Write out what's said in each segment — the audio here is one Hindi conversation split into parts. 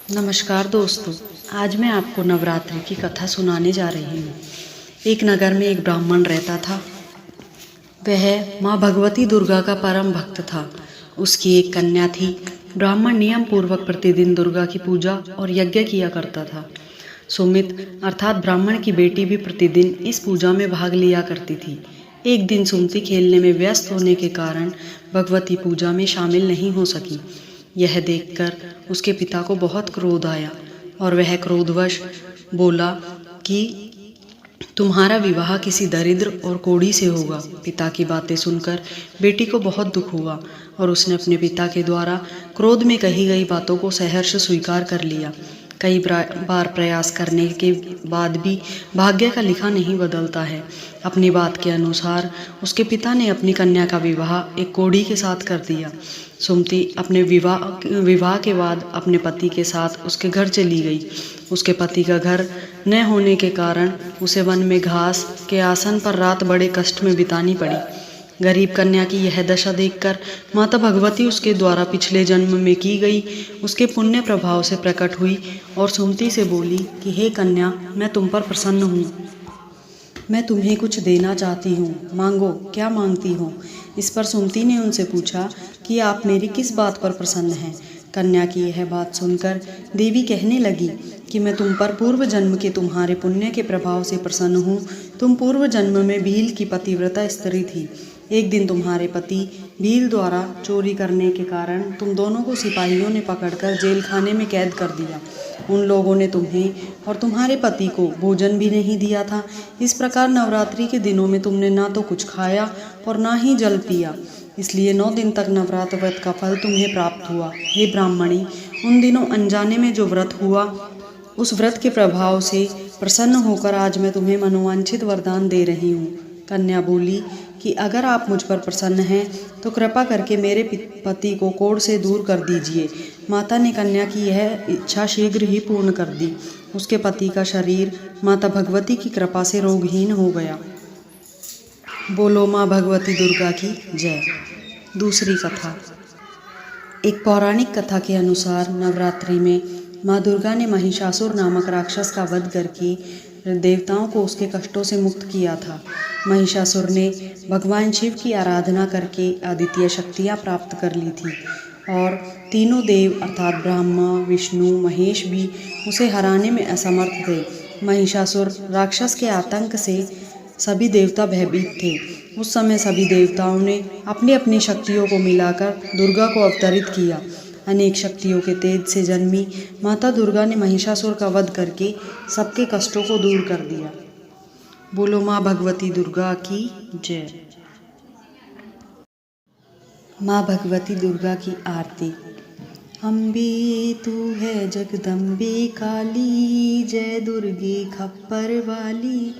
नमस्कार दोस्तों, आज मैं आपको नवरात्रि की कथा सुनाने जा रही हूँ। एक नगर में एक ब्राह्मण रहता था। वह माँ भगवती दुर्गा का परम भक्त था। उसकी एक कन्या थी। ब्राह्मण नियम पूर्वक प्रतिदिन दुर्गा की पूजा और यज्ञ किया करता था। सुमित अर्थात ब्राह्मण की बेटी भी प्रतिदिन इस पूजा में भाग लिया करती थी। एक दिन सुमति खेलने में व्यस्त होने के कारण भगवती पूजा में शामिल नहीं हो सकी। यह देखकर उसके पिता को बहुत क्रोध आया और वह क्रोधवश बोला कि तुम्हारा विवाह किसी दरिद्र और कोढ़ी से होगा। पिता की बातें सुनकर बेटी को बहुत दुख हुआ और उसने अपने पिता के द्वारा क्रोध में कही गई बातों को सहर्ष स्वीकार कर लिया। कई बार प्रयास करने के बाद भी भाग्य का लिखा नहीं बदलता है। अपनी बात के अनुसार उसके पिता ने अपनी कन्या का विवाह एक कोढ़ी के साथ कर दिया। सुमति अपने विवाह के बाद अपने पति के साथ उसके घर चली गई। उसके पति का घर न होने के कारण उसे वन में घास के आसन पर रात बड़े कष्ट में बितानी पड़ी। गरीब कन्या की यह दशा देखकर माता भगवती उसके द्वारा पिछले जन्म में की गई उसके पुण्य प्रभाव से प्रकट हुई और सुमति से बोली कि हे कन्या, मैं तुम पर प्रसन्न हूँ। मैं तुम्हें कुछ देना चाहती हूँ, मांगो, क्या मांगती हो। इस पर सुमति ने उनसे पूछा कि आप मेरी किस बात पर प्रसन्न हैं। कन्या की यह बात सुनकर देवी कहने लगी कि मैं तुम पर पूर्व जन्म के तुम्हारे पुण्य के प्रभाव से प्रसन्न हूँ। तुम पूर्व जन्म में भील की पतिव्रता स्त्री थी। एक दिन तुम्हारे पति भील द्वारा चोरी करने के कारण तुम दोनों को सिपाहियों ने पकड़कर जेल खाने में कैद कर दिया। उन लोगों ने तुम्हें और तुम्हारे पति को भोजन भी नहीं दिया था। इस प्रकार नवरात्रि के दिनों में तुमने ना तो कुछ खाया और ना ही जल पिया। इसलिए 9 दिन तक नवरात्र व्रत का फल तुम्हें प्राप्त हुआ। हे ब्राह्मणी, उन दिनों अनजाने में जो व्रत हुआ, उस व्रत के प्रभाव से प्रसन्न होकर आज मैं तुम्हें मनोवांछित वरदान दे रही हूँ। कन्या बोली कि अगर आप मुझ पर प्रसन्न हैं तो कृपा करके मेरे पति को कोढ़ से दूर कर दीजिए। माता ने कन्या की यह इच्छा शीघ्र ही पूर्ण कर दी। उसके पति का शरीर माता भगवती की कृपा से रोगहीन हो गया। बोलो माँ भगवती दुर्गा की जय। दूसरी कथा। एक पौराणिक कथा के अनुसार नवरात्रि में माँ दुर्गा ने महिषासुर नामक राक्षस का वध करके देवताओं को उसके कष्टों से मुक्त किया था। महिषासुर ने भगवान शिव की आराधना करके अद्वितीय शक्तियाँ प्राप्त कर ली थी और तीनों देव अर्थात ब्रह्मा, विष्णु, महेश भी उसे हराने में असमर्थ थे। महिषासुर राक्षस के आतंक से सभी देवता भयभीत थे। उस समय सभी देवताओं ने अपनी अपनी शक्तियों को मिलाकर दुर्गा को अवतरित किया। अनेक शक्तियों के तेज से जन्मी माता दुर्गा ने महिषासुर का वध करके सबके कष्टों को दूर कर दिया। बोलो माँ भगवती दुर्गा की जय। माँ भगवती दुर्गा की आरती। अम्बे तू है जगदम्बे काली, जय दुर्गे खप्पर वाली,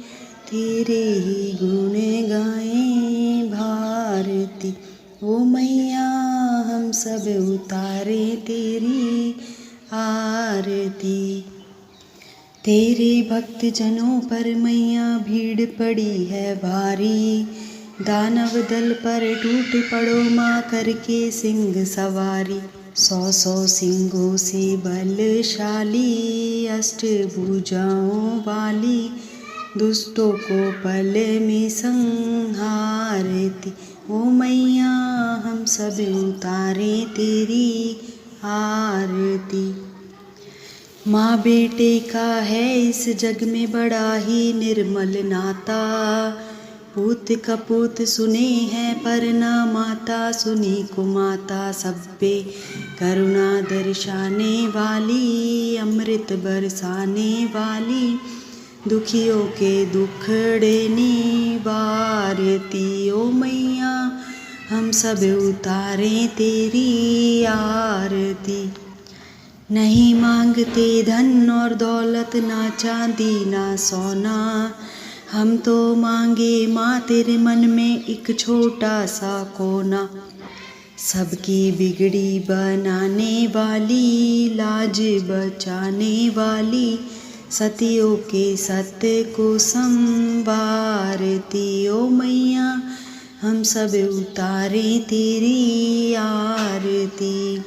तेरे ही गुण गाएं भारती। ओ मैया हम सब उतारे तेरी आरती। तेरे भक्त जनों पर मैया भीड़ पड़ी है भारी, दानव दल पर टूट पड़ो माँ करके सिंह सवारी। 100 सिंहों से बलशाली, अष्टभुजाओं वाली, दुष्टों को पल में संहारती। ओ मैया हम सब उतारे तेरी आरती। माँ बेटे का है इस जग में बड़ा ही निर्मल नाता, पूत कपूत सुने हैं पर ना माता सुनी को माता। सब पे करुणा दर्शाने वाली, अमृत बरसाने वाली, दुखियों के दुखड़े निवारती। ओ मैया हम सब उतारे तेरी आरती। नहीं मांगते धन और दौलत, ना चांदी ना सोना, हम तो मांगे माँ तेरे मन में एक छोटा सा कोना। सबकी बिगड़ी बनाने वाली, लाज बचाने वाली, सतियों के सत्य को संवारती। ओ मैया हम सब उतारे तेरी आरती।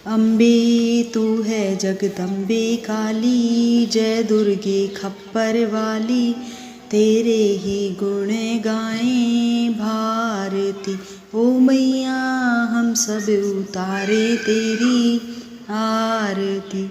अम्बे तू है जगदम्बे काली, जय दुर्गे खप्पर वाली, तेरे ही गुण गाएं भारती। ओ मैया हम सब उतारे तेरी आरती।